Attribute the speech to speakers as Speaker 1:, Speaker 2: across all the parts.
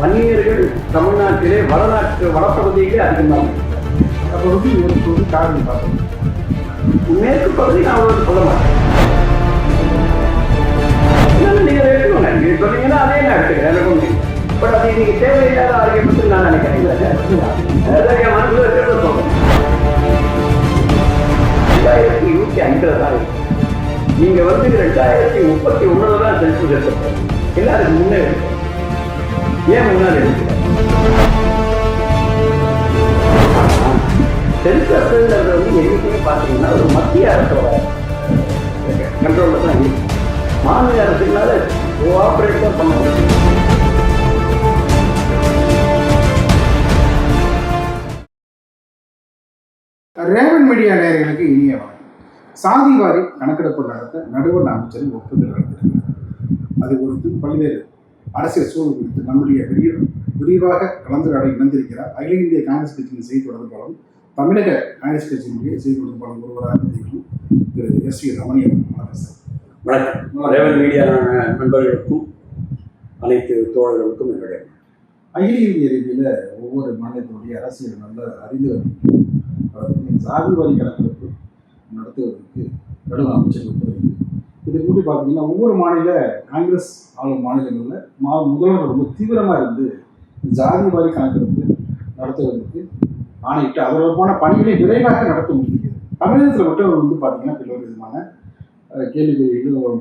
Speaker 1: வன்னியர்கள் தமிழ்நாட்டிலே வடப்பகுதியிலே அதிகமாக
Speaker 2: அப்போ ஒரு காரணம் பார்க்கணும்.
Speaker 1: மேற்கு பகுதி நான் அவ்வளோ சொல்ல மாட்டேன். நீங்கள் எடுத்துக்கோங்க, நீங்கள் சொன்னீங்கன்னா அதே நான் எடுத்துக்கிறேன். எனக்கு ஒன்று பட் அது இன்னைக்கு தேவையில்லாத ஆரோக்கியப்பட்டு நான் நினைக்கிறேன். என் மனசில் இருக்கிறத சொல்றேன். 2005 தான் நீங்க வந்து 2031 தான் சென்சஸ் எடுத்துப்போம். எல்லாருக்கும் முன்னே இருக்கு. ஏன் முன்னாடி இருக்கு? சென்சஸ்ன்றது வந்து எண்ணிக்கையே பார்த்தீங்கன்னா ஒரு மத்திய அரசோட கண்ட்ரோலில் தான் இருக்கு. மாநில அரசுனால கோஆபரேட் தான் பண்ண முடியும்.
Speaker 2: ரேவன் மீடியா நேயர்களுக்கு இனிய வணக்கம். சாதிவாரி கணக்கெடுப்பு நடத்த நடுவண் அமைச்சரின் ஒப்புதல் அளித்திருக்கிறார். அது குறித்து பல்வேறு அரசியல் சூழல் குறித்து நம்முடைய விரிவாக கலந்துரையாட இணைந்திருக்கிறார் அகில இந்திய காங்கிரஸ் கட்சியின் செய்தி தொடர்பாளரும் தமிழக காங்கிரஸ் கட்சியினுடைய செய்தி தொடர்பாளர் ஒருவராக திகழும் திரு எஸ் வி ரமணியன்.
Speaker 1: வணக்கம். ரேவன் மீடியா நண்பர்களுக்கும் அனைத்து தோழர்களுக்கும் என்னுடைய
Speaker 2: அகில இந்திய ரீதியில் ஒவ்வொரு மாநிலத்தினுடைய அரசியல் நல்ல அறிந்து சாதி வாரி கணக்கெடுப்பு நடத்துவதற்கு நடுவண் அமைச்சர் ஒப்புதல். இதுக்கு முன்னாடி பார்த்தீங்கன்னா ஒவ்வொரு மாநில காங்கிரஸ் ஆளும் மாநிலங்களில் முதல்வர் ரொம்ப தீவிரமாக இருந்து ஜாதி வாரி கணக்கெடுப்பு நடத்துவதற்கு ஆணையிட்டு அதற்கான பணிகளை விரைவாக நடத்த முடிகிறது. தமிழகத்தில் மட்டும் வந்து பார்த்தீங்கன்னா பல்வேறு விதமான கேள்விகளும்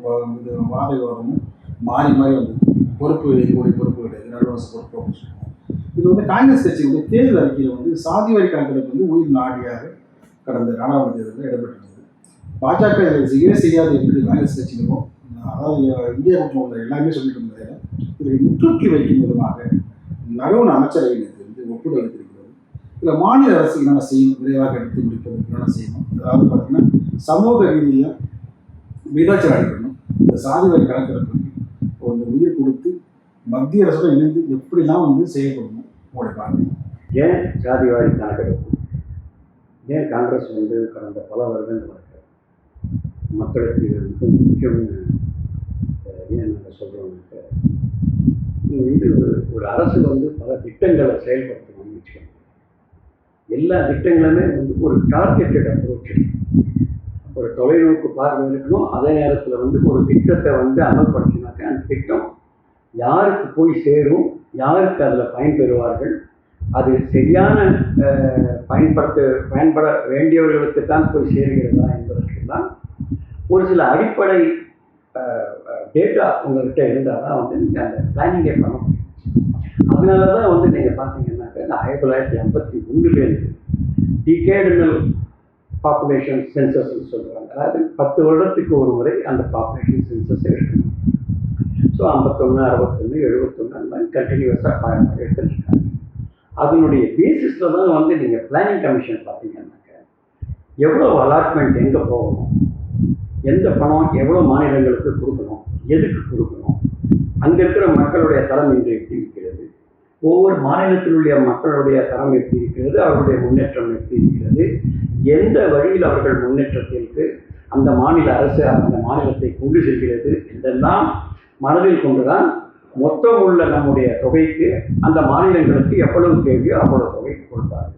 Speaker 2: வாத விவாதமும் மாறி மாறி வந்து பொறுப்பு என்னுடைய பொறுப்பு கிடையாது, நடுவரசு பொறுப்பு அப்படின்னு சொல்லுவாங்க. இது வந்து காங்கிரஸ் கட்சியுடைய தேர்தல் அறிக்கையில் வந்து சாதி வாரி கணக்கெடுப்பு வந்து உயிர் நாடியாக கடந்த நாடாளுமன்ற தேர்தலில் இடம்பெற்றிருந்தது. பாஜக செய்யவே செய்யாது என்று காங்கிரஸ் கட்சிகளும் அதாவது இந்தியா மற்றும் உள்ள எல்லாமே சொல்லிட்டு இருந்ததை இதற்கு முற்றுக்கி வைக்கும் விதமாக நடுவண் அமைச்சரவை வந்து ஒப்புதல் அளித்திருக்கிறது. இதில் மாநில அரசு என்னென்ன செய்யணும், விரைவாக எடுத்து முடிப்பதற்கு என்னென்ன செய்யணும், அதாவது பார்த்தீங்கன்னா சமூக ரீதியாக விதாச்சாரம் அளிக்கணும். இந்த சாதி வாரி கணக்கெடுப்புக்கு ஒரு உயிர் கொடுத்து மத்திய அரசுடன் இணைந்து எப்படிலாம் வந்து செய்யப்படணும் உங்களுடைய பார்வை.
Speaker 1: ஏன் ஜாதி வாரி கணக்கெடுப்பு? ஏன் காங்கிரஸ் வந்து கடந்த பல வருடங்கள் மக்களுக்கு வந்து முக்கியம்னு ஏன் நாங்கள் சொல்கிறோம்னாக்க, இது ஒரு அரசு வந்து பல திட்டங்களை செயல்படுத்தணும்னு வச்சுக்கோங்க. எல்லா திட்டங்களுமே வந்து ஒரு டார்கெட்டட் அப்ரோச், ஒரு தொலைநோக்கு பார்வை இருக்கணும். அதே நேரத்தில் வந்து ஒரு திட்டத்தை வந்து அமல்படுத்தினாக்க அந்த திட்டம் யாருக்கு போய் சேரும், யாருக்கு அதில் பயன்பெறுவார்கள், அது சரியான பயன்பட வேண்டியவர்களுக்கு தான் போய் சேர்கிறதா என்பதற்கெல்லாம் ஒரு சில அடிப்படை டேட்டா உங்கள்கிட்ட இருந்தால் தான் வந்து நீங்கள் அந்த பிளானிங்கே பண்ண முடியும். அதனால தான் வந்து நீங்கள் பார்த்தீங்கன்னாக்க 1951 டிகேடனல் பாப்புலேஷன் சென்சஸ்ன்னு சொல்கிறாங்க. அதாவது 10 வருடத்துக்கு ஒரு முறை அந்த பாப்புலேஷன் சென்சஸ் எடுக்கணும். ஸோ 51, 61, 71 அந்த மாதிரி கண்டினியூஸாக எடுத்துருக்காங்க. அதனுடைய பேசிஸில் தான் வந்து நீங்கள் பிளானிங் கமிஷன் பார்த்தீங்கன்னாக்க எவ்வளோ அலாட்மெண்ட் எங்கே போகணும், எந்த பணம் எவ்வளோ மாநிலங்களுக்கு கொடுக்கணும், எதுக்கு கொடுக்கணும், அங்கே இருக்கிற மக்களுடைய தரம் இன்று எப்படி இருக்கிறது, ஒவ்வொரு மாநிலத்தினுடைய மக்களுடைய தரம் எப்படி இருக்கிறது, அவர்களுடைய முன்னேற்றம் எப்படி இருக்கிறது, எந்த வழியில் அவர்கள் முன்னேற்றத்திற்கு அந்த மாநில அரசு அந்த மாநிலத்தை கொண்டு செல்கிறது என்றெல்லாம் மனதில் கொண்டுதான் மொத்தம் உள்ள நம்முடைய தொகைக்கு அந்த மாநிலங்களுக்கு எவ்வளவு தேவையோ அவ்வளவு தொகை கொடுப்பார்கள்.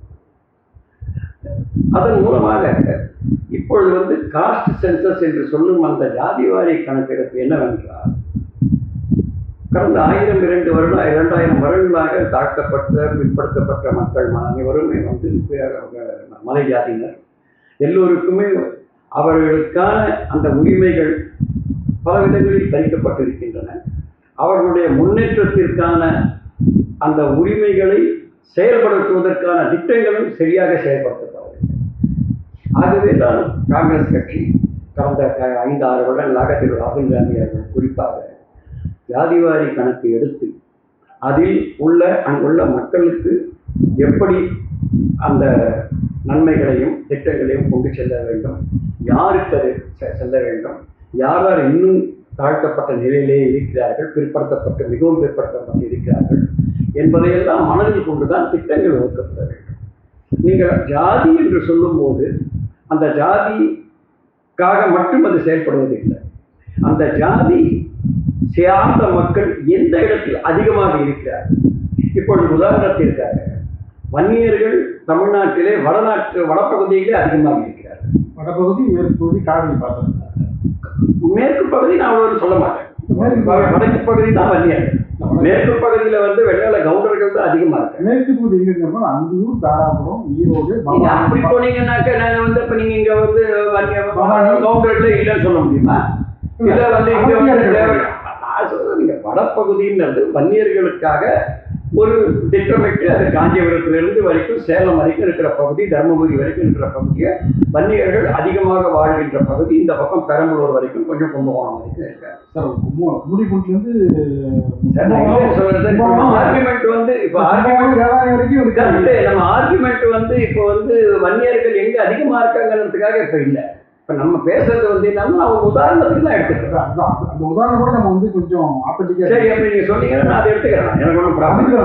Speaker 1: அதன் மூலமாக இப்பொழுது வந்து காஸ்ட் சென்சஸ் என்று சொல்லும் அந்த ஜாதிவாரி கணக்கெடுப்பு என்னவென்றால், கடந்த 2000 வருடங்களாக தாழ்த்தப்பட்ட பிற்படுத்தப்பட்ட மக்கள் அனைவருமே வந்து மலை ஜாதியினர் எல்லோருக்குமே அவர்களுக்கான அந்த உரிமைகள் பல விதங்களில் பறிக்கப்பட்டிருக்கின்றன. அவர்களுடைய முன்னேற்றத்திற்கான அந்த உரிமைகளை செயல்படுத்துவதற்கான திட்டங்களும் சரியாக செயல்படுத்தப்படவில்லை. ஆகவே தான் காங்கிரஸ் கட்சி கடந்த 5-6 வருடங்களாக திரு ராகுல் காந்தி அவர்கள் குறிப்பாக ஜாதிவாரி கணக்கு எடுத்து அதில் அங்குள்ள மக்களுக்கு எப்படி அந்த நன்மைகளையும் திட்டங்களையும் கொண்டு செல்ல வேண்டும், யாருக்கு அது செல்ல வேண்டும், யார் யார் இன்னும் தாழ்த்தப்பட்ட நிலையிலேயே இருக்கிறார்கள், மிகவும் பிற்படுத்தப்பட்டு இருக்கிறார்கள் என்பதையெல்லாம் மனதில் கொண்டுதான் திட்டங்கள் வகுக்கப்பட வேண்டும். நீங்கள் ஜாதி என்று சொல்லும்போது அந்த ஜாதிக்காக மட்டும் அது செயல்படுவதில்லை. அந்த ஜாதி சார்ந்த மக்கள் எந்த இடத்தில் அதிகமாக இருக்கிறார்கள். இப்பொழுது உதாரணத்திற்காக வன்னியர்கள் தமிழ்நாட்டிலே வடபகுதியிலே அதிகமாக இருக்கிறார்கள்.
Speaker 2: வடபகுதி, மேற்கு பகுதி, காவிரி பாசனம்.
Speaker 1: மேற்கு பகுதி நான் அவ்வளவு சொல்ல மாட்டேன். வடக்கு பகுதி தான் வன்னியர்கள். மேற்கு பகுதியில வெள்ளாள கவுண்டர்கள் தான் அதிகமா இருக்கு.
Speaker 2: மேற்கு பகுதி எங்க அந்தியூர், தாராபுரம், ஈரோடு.
Speaker 1: அப்படி போனீங்கன்னாக்க நாங்க இப்ப நீங்க இங்க கவுண்டர்களே இல்லைன்னு சொல்ல முடியுமா? இல்ல இங்க நான் சொல்றேன், நீங்க வடப்பகுதின்றது வன்னியர்களுக்காக ஒரு திட்டமிட்டு அது காஞ்சிபுரத்திலிருந்து வரைக்கும் சேலம் வரைக்கும் இருக்கிற பகுதி, தர்மபுரி வரைக்கும் இருக்கிற பகுதியை வன்னியர்கள் அதிகமாக வாழ்கின்ற பகுதி. இந்த பக்கம் பெரம்பலூர் வரைக்கும், கொஞ்சம் கும்பகோணம் வரைக்கும் இருக்காரு.
Speaker 2: முடிக்குண்டிலிருந்து
Speaker 1: ஆர்குமெண்ட் இப்போ நம்ம ஆர்குமெண்ட் இப்போ வன்னியர்கள் எங்க அதிகமா இருக்காங்கிறதுக்காக இப்ப இல்லை. இப்ப நம்ம பேசுறது என்னன்னா நான் ஒரு உதாரணத்துக்கு தான் எடுத்துக்கிறேன்.
Speaker 2: அந்த உதாரணம் கூட நம்ம கொஞ்சம்
Speaker 1: சரி அப்படி நீங்க சொன்னீங்கன்னா நான் அதை எடுத்துக்கிறேன். எனக்கு ஒன்றும் ப்ராப்ளம் இல்லை.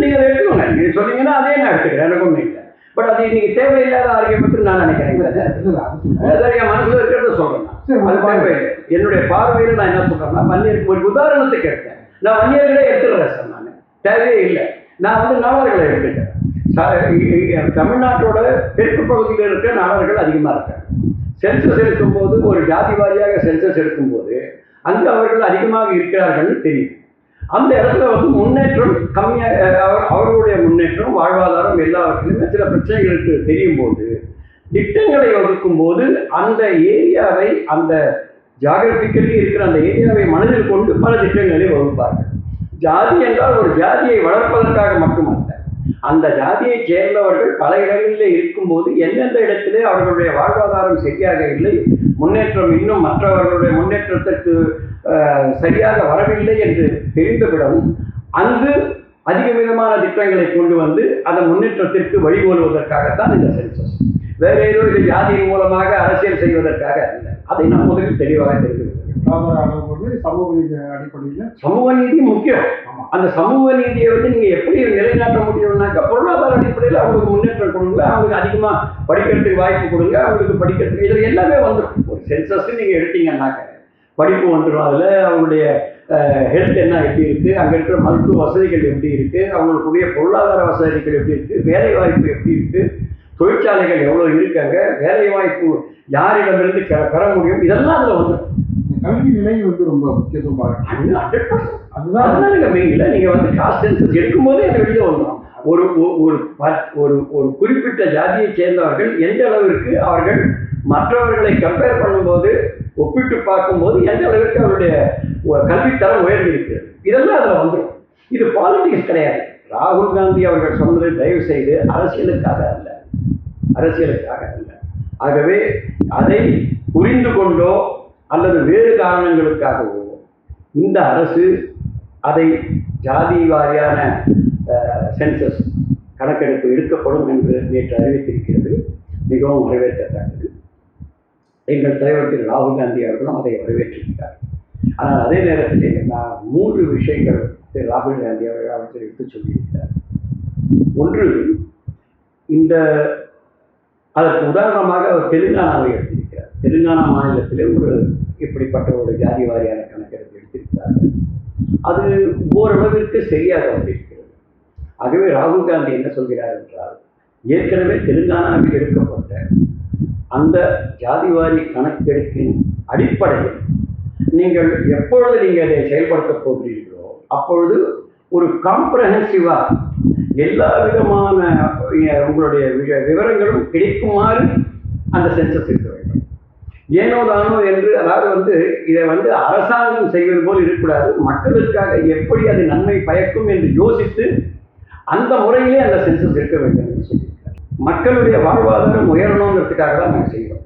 Speaker 1: நீங்க அதை எடுத்துக்கோங்க. நீங்க சொன்னீங்கன்னா அதே நான் எடுத்துக்கிறேன். எனக்கு ஒன்றும் இல்லை. பட் அது இன்னைக்கு தேவையில்லாத ஆர்கியூமெண்ட் நான் நினைக்கிறேன். என் மனசுல இருக்கிறத சொல்றேன். அது தேவையில்லை. என்னுடைய பார்வையில நான் என்ன சொல்றேன்னா, வன்னியருக்கு ஒரு உதாரணத்துக்கு எடுத்தேன். நான் வன்னியர்களே எடுத்துடுறேன் சார். நான் தேவையே இல்லை. நான் நாடார்களை எடுத்துக்கிறேன். தமிழ்நாட்டோட தெற்கு பகுதியில் இருக்கிற நாடார்கள் அதிகமா இருக்காங்க. சென்சஸ் எடுக்கும்போது ஒரு ஜாதி வாரியாக சென்சஸ் எடுக்கும்போது அங்கு அவர்கள் அதிகமாக இருக்கிறார்கள் தெரியுது. அந்த இடத்துல முன்னேற்றம் கம்மியாக, அவர்களுடைய முன்னேற்றம், வாழ்வாதாரம் எல்லாவற்றிலுமே சில பிரச்சனைகளுக்கு தெரியும் போது திட்டங்களை வகுக்கும் போது அந்த ஏரியாவை, அந்த ஜியாகிரபிக்கலி இருக்கிற அந்த ஏரியாவை மனதில் கொண்டு பல திட்டங்களை வகுப்பார்கள். ஜாதி என்றால் ஒரு ஜாதியை வளர்ப்பதற்காக மட்டுமல்ல, அந்த ஜாதியை சேர்ந்தவர்கள் பல இடங்களில் இருக்கும்போது எந்தெந்த இடத்திலே அவர்களுடைய வாழ்வாதாரம் சரியாக இல்லை, முன்னேற்றம் இன்னும் மற்றவர்களுடைய முன்னேற்றத்திற்கு சரியாக வரவில்லை என்று தெரிந்துவிடவும் அங்கு அதிக விதமான திட்டங்களை கொண்டு அந்த முன்னேற்றத்திற்கு வழிகோலுவதற்காகத்தான் இந்த சென்சஸ். வேற ஏதோ இது ஜாதியின் மூலமாக அரசியல் செய்வதற்காக இல்லை. அதை நாம் முதலில் தெளிவாக தெரிந்து சமூக நீதி முக்கியம். அந்த சமூக நீதியை நீங்க எப்படி நிலைநாட்ட முடியும்னாக்கா, பொருளாதார அடிப்படையில் அவங்களுக்கு முன்னேற்றம் கொடுங்க, அவங்களுக்கு அதிகமா படிக்கிறதுக்கு வாய்ப்பு கொடுங்க, அவங்களுக்கு படிக்கிறதுக்கு இதுல எல்லாமே வந்துடும். ஒரு சென்சஸ் நீங்க எடுத்தீங்கன்னாக்க படிப்பு வந்துடும். அதுல அவங்களுடைய ஹெல்த் என்ன எப்படி இருக்கு, அங்க இருக்கிற மருத்துவ வசதிகள் எப்படி இருக்கு, அவங்களுக்குரிய பொருளாதார வசதிகள் எப்படி இருக்கு, வேலை வாய்ப்பு எப்படி இருக்கு, தொழிற்சாலைகள் எவ்வளவு இருக்காங்க, வேலை வாய்ப்பு யாரிடமிருந்து பெற முடியும், இதெல்லாம் அதுல வந்துடும்.
Speaker 2: கல்வி நிலை ரொம்ப முக்கியத்துவமாக
Speaker 1: அதுதான் மெயின்ல நீங்க காஸ்ட் சென்சஸ் எடுக்கும் போதே அது வெளியே வந்துடும். ஒரு ஒரு ஒரு குறிப்பிட்ட ஜாதியை சேர்ந்தவர்கள் எந்த அளவிற்கு அவர்கள் மற்றவர்களை கம்பேர் பண்ணும்போது, ஒப்பிட்டு பார்க்கும்போது எந்த அளவிற்கு அவருடைய கல்வித்தரம் உயர்ந்து இருக்கிறது, இதெல்லாம் அதுல வந்துடும். இது பாலிடிக்ஸ் கிடையாது. ராகுல் காந்தி அவர்கள் சொன்னதை தயவு செய்து அரசியலுக்காக அல்ல, அரசியலுக்காக அல்ல. ஆகவே அதை புரிந்து கொண்டோ அல்லது வேறு காரணங்களுக்காகவோ இந்த அரசு அதை ஜாதி வாரியான சென்சஸ் கணக்கெடுப்பு எடுக்கப்படும் என்று நேற்று அறிவித்திருக்கிறது. மிகவும் வரவேற்கத்தக்கது. எங்கள் தலைவர் திரு ராகுல் காந்தி அவர்களும் அதை வரவேற்றிருக்கிறார். ஆனால் அதே நேரத்தில் நான் 3 விஷயங்கள் திரு ராகுல் காந்தி அவர்கள் எடுத்து சொல்லியிருக்கிறார். ஒன்று, அதற்கு உதாரணமாக அவர் தெலுங்கானாவை எடுத்திருக்கிறார். தெலுங்கானா மாநிலத்திலே இப்படிப்பட்ட ஒரு ஜாதி வாரியான கணக்கெடுப்பு எடுத்திருக்கிறார்கள். அது ஓரளவிற்கு சரியாக வந்திருக்கிறது. ஆகவே ராகுல் காந்தி என்ன சொல்கிறார் என்றால், ஏற்கனவே தெலுங்கானாவில் எடுக்கப்பட்ட அந்த ஜாதிவாரி கணக்கெடுப்பின் அடிப்படையில் நீங்கள் எப்பொழுது நீங்கள் அதை செயல்படுத்தப் போகிறீர்களோ அப்பொழுது ஒரு காம்ப்ரஹென்சிவா எல்லா விதமான உங்களுடைய விவரங்களும் கிடைக்குமாறு அந்த சென்சஸ் இருக்க வேண்டும். ஏனோ தானோ என்று, அதாவது இதை அரசாங்கம் செய்வது போல் இருக்கக்கூடாது, மக்களுக்காக எப்படி அது நன்மை பயக்கும் என்று யோசித்து அந்த முறையிலே அந்த சென்சஸ் இருக்க வேண்டும் என்று சொல்லியிருக்கார். மக்களுடைய வாழ்வாதாரம் உயரணுங்கிறதுக்காக தான் நாங்கள் செய்கிறோம்.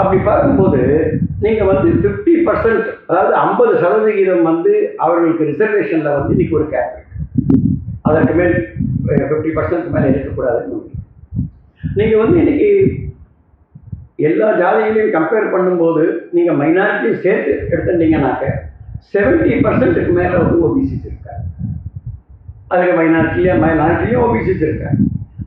Speaker 1: அப்படி பார்க்கும்போது நீங்கள் 50%, அதாவது 50% அவர்களுக்கு ரிசர்வேஷன்ல இன்னைக்கு ஒரு கேப் இருக்கு. அதற்கு மேல் 50% மேலே இருக்கக்கூடாதுன்னு நீங்கள் இன்னைக்கு எல்லா ஜாதிகளையும் கம்பேர் பண்ணும்போது நீங்கள் மைனாரிட்டியும் சேர்த்து எடுத்துட்டீங்கன்னாக்க 70%க்கு மேலே ஓபிசிஸ் இருக்காங்க. அதுக்கு மைனாரிட்டிலையும் ஓபிசிஸ் இருக்காங்க.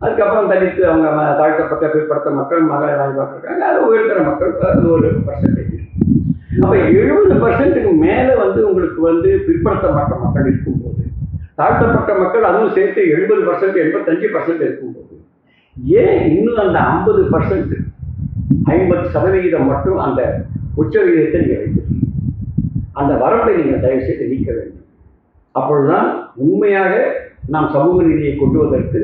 Speaker 1: அதுக்கப்புறம் தலித்து, அவங்க தாழ்த்தப்பட்ட பிற்படுத்த மக்கள், மகளை வாய்ப்பாக இருக்காங்க. அது உயர்தர மக்கள், அது ஒரு பர்சன்டேஜ். அப்போ 70% மேலே வந்து உங்களுக்கு வந்து பிற்படுத்தப்பட்ட மக்கள் இருக்கும்போது, தாழ்த்தப்பட்ட மக்கள் அதுவும் சேர்த்து 70%, 85% இருக்கும்போது, ஏன் இன்னும் அந்த 50%, 50% மட்டும் அந்த உச்ச விகிதத்தை நீங்கள் வைத்திருக்கீங்க? அந்த வரம்பை நீங்கள் தயவு செய்து நீக்க வேண்டும். அப்பொழுதுதான் உண்மையாக நாம் சமூக நீதியை கொண்டு வருவதற்கு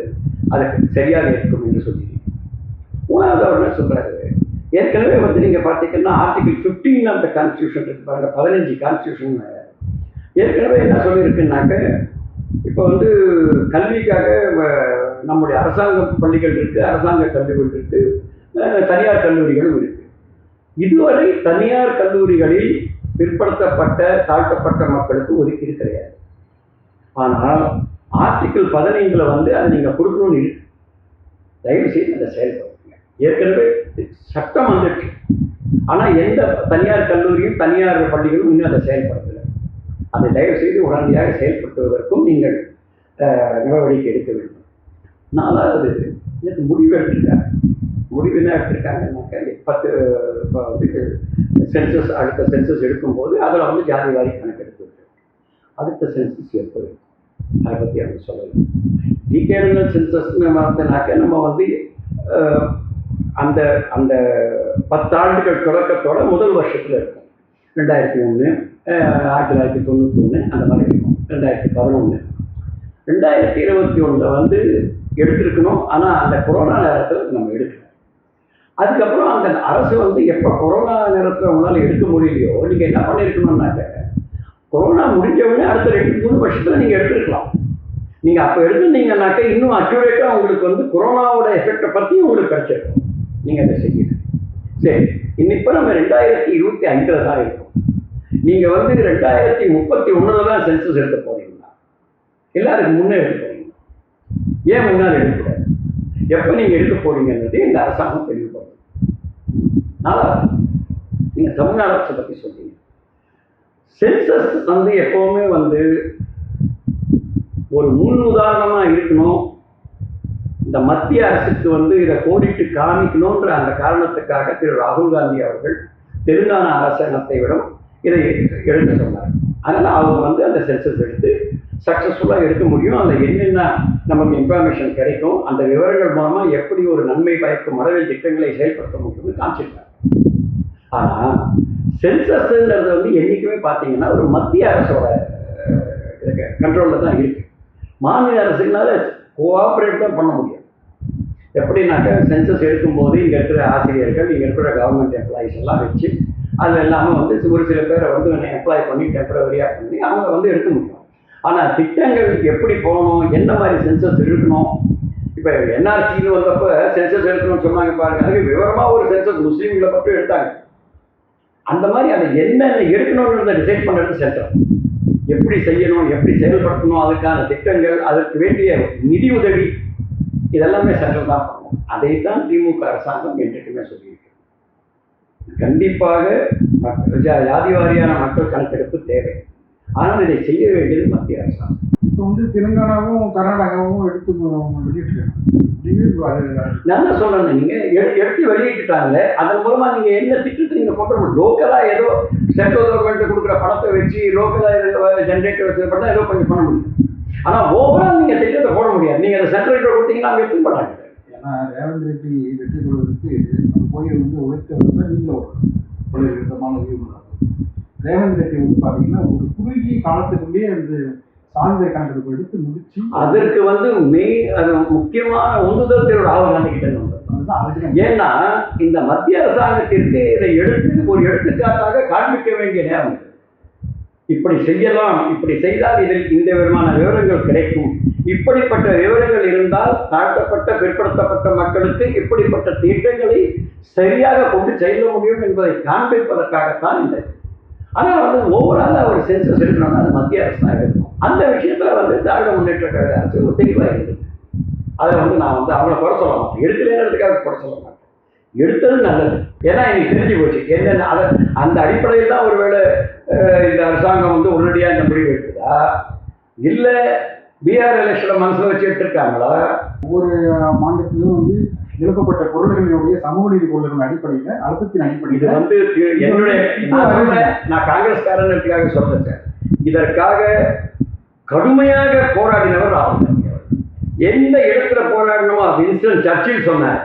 Speaker 1: அதற்கு சரியாக இருக்கும் என்று சொல்லியிருக்கீங்க. மூணாவது அவர் என்ன சொல்றாரு, ஏற்கனவே வந்து நீங்க பார்த்தீங்கன்னா ஆர்டிகிள் 15 ஆஃப் த கான்ஸ்டியூஷன் இருக்கு பாருங்க, 15 கான்ஸ்டியூஷன் ஏற்கனவே என்ன சொல்லியிருக்குன்னாக்க, இப்போ வந்து கல்விக்காக நம்முடைய அரசாங்க பள்ளிகள் இருக்கு, அரசாங்க கல்லூரிகள் இருக்கு, தனியார் கல்லூரிகளும் இருக்கு. இதுவரை தனியார் கல்லூரிகளில் பிற்படுத்தப்பட்ட தாழ்த்தப்பட்ட மக்களுக்கு ஒதுக்கீடு கிடையாது. ஆனால் ஆர்டிகிள் 15 வந்து அதை நீங்க கொடுக்கணும்னு இருக்கு. தயவு செய்து அதை செயல்படுத்துங்க. ஏற்கனவே சட்டம் வந்துட்டு, ஆனால் எந்த தனியார் கல்லூரியும் தனியார் பள்ளிகளும் இன்னும் அதை செயல்படுத்தலை. அதை தயவு செய்து உடனடியாக செயல்படுத்துவதற்கும் நீங்கள் நடவடிக்கை எடுக்க வேண்டும். நாலாவது, எனக்கு முடிவு எடுத்திருக்காங்க. முடிவு என்ன எடுத்திருக்காங்கன்னாக்க, இப்போ வந்து சென்சஸ், அடுத்த சென்சஸ் எடுக்கும்போது அதில் வந்து ஜாதி வாரி கணக்கெடுப்பு இருக்கு. அடுத்த சென்சஸ் எப்போ இருக்கும் அதை பற்றி அவங்க சொல்லலாம். டீகேடனல் சென்சஸ்ன்னு பார்த்தனாக்க நம்ம வந்து அந்த அந்த 10 ஆண்டுகள் தொடக்கத்தோட முதல் வருஷத்தில் இருக்கும். 2001, 1991 அந்த மாதிரி இருக்கும். 2011, 2021 வந்து எடுத்திருக்கணும். ஆனால் அந்த கொரோனா நேரத்தில் நம்ம எடுக்கல. அதுக்கப்புறம் அந்த அரசு வந்து எப்போ கொரோனா நேரத்தில் உங்களால் எடுக்க முடியலையோ, நீங்கள் என்ன பண்ணியிருக்கணும்னாக்க, கொரோனா முடிஞ்சவுடனே அடுத்த 2-3 வருஷத்தில் நீங்கள் எடுத்துருக்கலாம். நீங்கள் அப்போ எடுத்துருந்தீங்கன்னாக்க இன்னும் அக்யூரேட்டாக உங்களுக்கு வந்து கொரோனாவோட எஃபெக்டை பற்றி உங்களுக்கு கிடைச்சிருக்கும். நீங்கள் அதை செய்யணும். சரி, இப்போ நம்ம 2025 தான் இருக்கும். நீங்கள் வந்து 2031 தான் சென்சஸ் எடுக்க போறீங்களா? எல்லாருக்கும் முன்னே எடுக்க போறீங்க. ஏன் முன்னால் எடுக்கக்கூடாது? எப்போ நீங்கள் எடுக்க போறீங்கன்றது இந்த அரசாங்கம் தெளிவுபடும். நாலாவது, நீங்கள் தமிழ்நாடு அரசை பற்றி சொல்றீங்க. சென்சஸ் வந்து எப்பவுமே வந்து ஒரு முன் உதாரணமாக இருக்கணும். இந்த மத்திய அரசுக்கு வந்து இதை கோடிட்டு காமிக்கணுன்ற அந்த காரணத்துக்காக திரு ராகுல் காந்தி அவர்கள் தெலுங்கானா அரசாங்கத்தை விட இதை எடுக்க சொன்னார். அதனால் அவங்க வந்து அந்த சென்சஸ் எடுத்து சக்ஸஸ்ஃபுல்லாக எடுக்க முடியும். அதில் என்னென்ன நமக்கு இன்ஃபர்மேஷன் கிடைக்கும், அந்த விவரங்கள் மூலமாக எப்படி ஒரு நன்மை பயக்கும் மழவில் திட்டங்களை செயல்படுத்த முடியும்னு காமிச்சிருக்காங்க. ஆனால் சென்சஸ்ன்றது வந்து என்றைக்குமே பார்த்தீங்கன்னா ஒரு மத்திய அரசோட கண்ட்ரோலில் தான் இருக்குது. மாநில அரசுனால கோஆப்ரேட் தான் பண்ண முடியும். எப்படின்னாக்க, சென்சஸ் எடுக்கும்போது இங்கே இருக்கிற ஆசிரியர்கள், இங்கே இருக்கிற கவர்மெண்ட் எம்ப்ளாயிஸ் எல்லாம் வச்சு அது இல்லாமல் வந்து ஒரு சில பேரை வந்து எம்ப்ளாய் பண்ணி டெம்பரவரியாக பண்ணி அவங்க வந்து எடுக்க முடியும். ஆனால் திட்டங்கள் எப்படி போகணும், என்ன மாதிரி சென்சஸ் இருக்கணும், இப்போ என்ஆர்சின்னு வந்தப்போ சென்சஸ் எடுக்கணும்னு சொன்னாங்க பாருங்க, அதுக்கு விவரமாக ஒரு சென்சஸ் முஸ்லீம்களை மட்டும் எடுத்தாங்க. அந்த மாதிரி அதை என்னென்ன எடுக்கணுன்றதை டிசைட் பண்ணுறது சென்டர். எப்படி செய்யணும், எப்படி செயல்படுத்தணும், அதுக்கான திட்டங்கள், அதற்கு வேண்டிய நிதி உதவி, இதெல்லாமே சென்ட்ரல் தான் பண்ணணும். அதைத்தான் திமுக அரசாங்கம் என்றைக்குமே சொல்லியிருக்கு. கண்டிப்பாக ஜாதி வாரியான மக்கள் கணக்கெடுப்பு தேவை. ஆனால் இதை செய்ய வேண்டியது மத்திய அரசாங்கம்.
Speaker 2: இப்போ வந்து தெலுங்கானாவும் கர்நாடகாவும் எடுத்து வெளியிட்டிருக்காங்க.
Speaker 1: நல்லா சொல்றேன், நீங்க எடுத்து வெளியிட்டுட்டாங்க. அதன் மூலமா நீங்க என்ன திட்டத்தை நீங்க போட்டு லோக்கலா ஏதோ சென்ட்ரல் கவர்மெண்ட் கொடுக்குற பணத்தை வச்சு லோக்கலா ஜென்ரேட்டர் வச்சு பண்ணா ஏதோ கொஞ்சம் பண்ண முடியும். ஆனா ஓவரால் நீங்க திட்டத்தை போட முடியாது. நீங்க அதை சென்ட்ரல் கொடுத்தீங்கன்னா அவங்க எடுத்து பண்ணாங்க.
Speaker 2: ஏன்னா ரேவந்த் ரெட்டி வெற்றி கொள்வதற்கு போய் வந்து உழைத்தவர்கள் நீங்களும் பல விதமான வியூ. ரேவந்த் ரெட்டி வந்து பார்த்தீங்கன்னா ஒரு குறுகிய காலத்துக்குள்ளேயே அந்த சான்றிதழ் கணக்கெடுப்பு எடுத்து முடிச்சு
Speaker 1: அதற்கு வந்து அது முக்கியமான உந்துதல் ராகுல் காந்தி கிட்ட வந்தது. ஏன்னா இந்த மத்திய அரசாங்கத்திற்கு இதை எடுத்து ஒரு எடுத்துக்காட்டாக காண்பிக்க வேண்டிய நேரம். இப்படி செய்யலாம், இப்படி செய்தால் இதில் இந்த விதமான விவரங்கள் கிடைக்கும், இப்படிப்பட்ட விவரங்கள் இருந்தால் தாழ்த்தப்பட்ட பிற்படுத்தப்பட்ட மக்களுக்கு இப்படிப்பட்ட திட்டங்களை சரியாக கொண்டு செல்ல முடியும் என்பதை காண்பிப்பதற்காகத்தான் இந்த. ஆனால் வந்து ஓவராலாக ஒரு சென்சஸ் எடுக்கணும்னா அது மத்திய அரசு தான் எடுக்கணும். அந்த விஷயத்தில் வந்து திராவிட முன்னேற்ற கழக அரசு தெளிவாக இருந்தது. அதை வந்து நான் வந்து அவங்கள குறை சொல்ல மாட்டேன், எடுக்கலைங்கிறதுக்காக குறை சொல்ல மாட்டேன். எடுத்தது நல்லது. ஏன்னா எனக்கு தெரிஞ்சு போச்சு என்னென்ன அதை அந்த அடிப்படையில் தான் ஒருவேளை இந்த அரசாங்கம் வந்து உடனடியாக இந்த முடிவு எடுக்குதா, இல்லை பீகார் எலெக்ஷனை மனசில் வச்சு எடுத்திருக்காங்களா?
Speaker 2: ஒவ்வொரு மாநிலத்திலும் வந்து எழுப்பப்பட்ட குரல்களினுடைய சமூக நீதி கொள்கைகளின் அடிப்படையில் அழுத்தத்தின்
Speaker 1: இது
Speaker 2: அடிப்படையில்
Speaker 1: வந்து என்னுடைய நான் காங்கிரஸ்காரனுக்காக சொல்றேன் சார். இதற்காக கடுமையாக போராடினவர் ராகுல் காந்தி அவர்கள். எந்த இடத்துல போராடணுமோ வின்ஸ்டன் சர்ச்சில் சொன்னார்,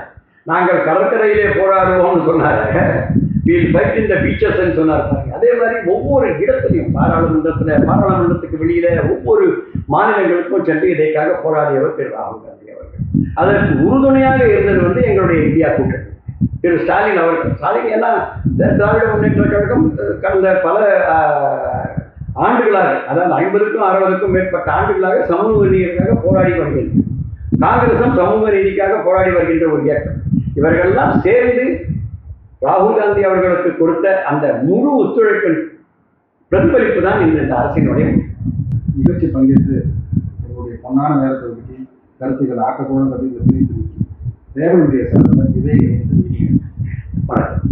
Speaker 1: நாங்கள் கடற்கரையிலே போராடுவோம்னு சொன்னார். வீல் ஃபைட் இந்த பீச்சஸ்ன்னு சொன்னார் பாருங்க. அதே மாதிரி ஒவ்வொரு இடத்துலையும் பாராளுமன்றத்துக்கு வெளியில ஒவ்வொரு மாநிலங்களுக்கும் சென்று இதற்காக போராடியவர் திரு ராகுல் காந்தி அவர்கள். அதற்கு உறுதுணையாக இருந்தது வந்து எங்களுடைய இந்தியா கூட்டணி திரு ஸ்டாலின் அவர்கள். ஸ்டாலின் ஏன்னா திராவிட முன்னேற்ற கழகம் கடந்த பல ஆண்டுகளாக, அதாவது 50க்கும் 60க்கும் மேற்பட்ட ஆண்டுகளாக சமூக நீதிக்காக போராடி வருகிறது. காங்கிரசும் சமூக நீதிக்காக போராடி வருகின்ற ஒரு இயக்கம். இவர்கள்லாம் சேர்ந்து ராகுல் காந்தி அவர்களுக்கு கொடுத்த அந்த முழு ஒத்துழைப்பின் பிரதிபலிப்பு தான் இந்த அரசினுடைய
Speaker 2: நிகழ்ச்சி பங்கேற்று உங்களுடைய பொன்னான நேரத்தை ஒதுக்கி கருத்துக்கள் ஆக்கப்போன கருத்துக்களை தெரிவித்து தேவனுடைய சார்ந்த விதை
Speaker 1: வணக்கம்.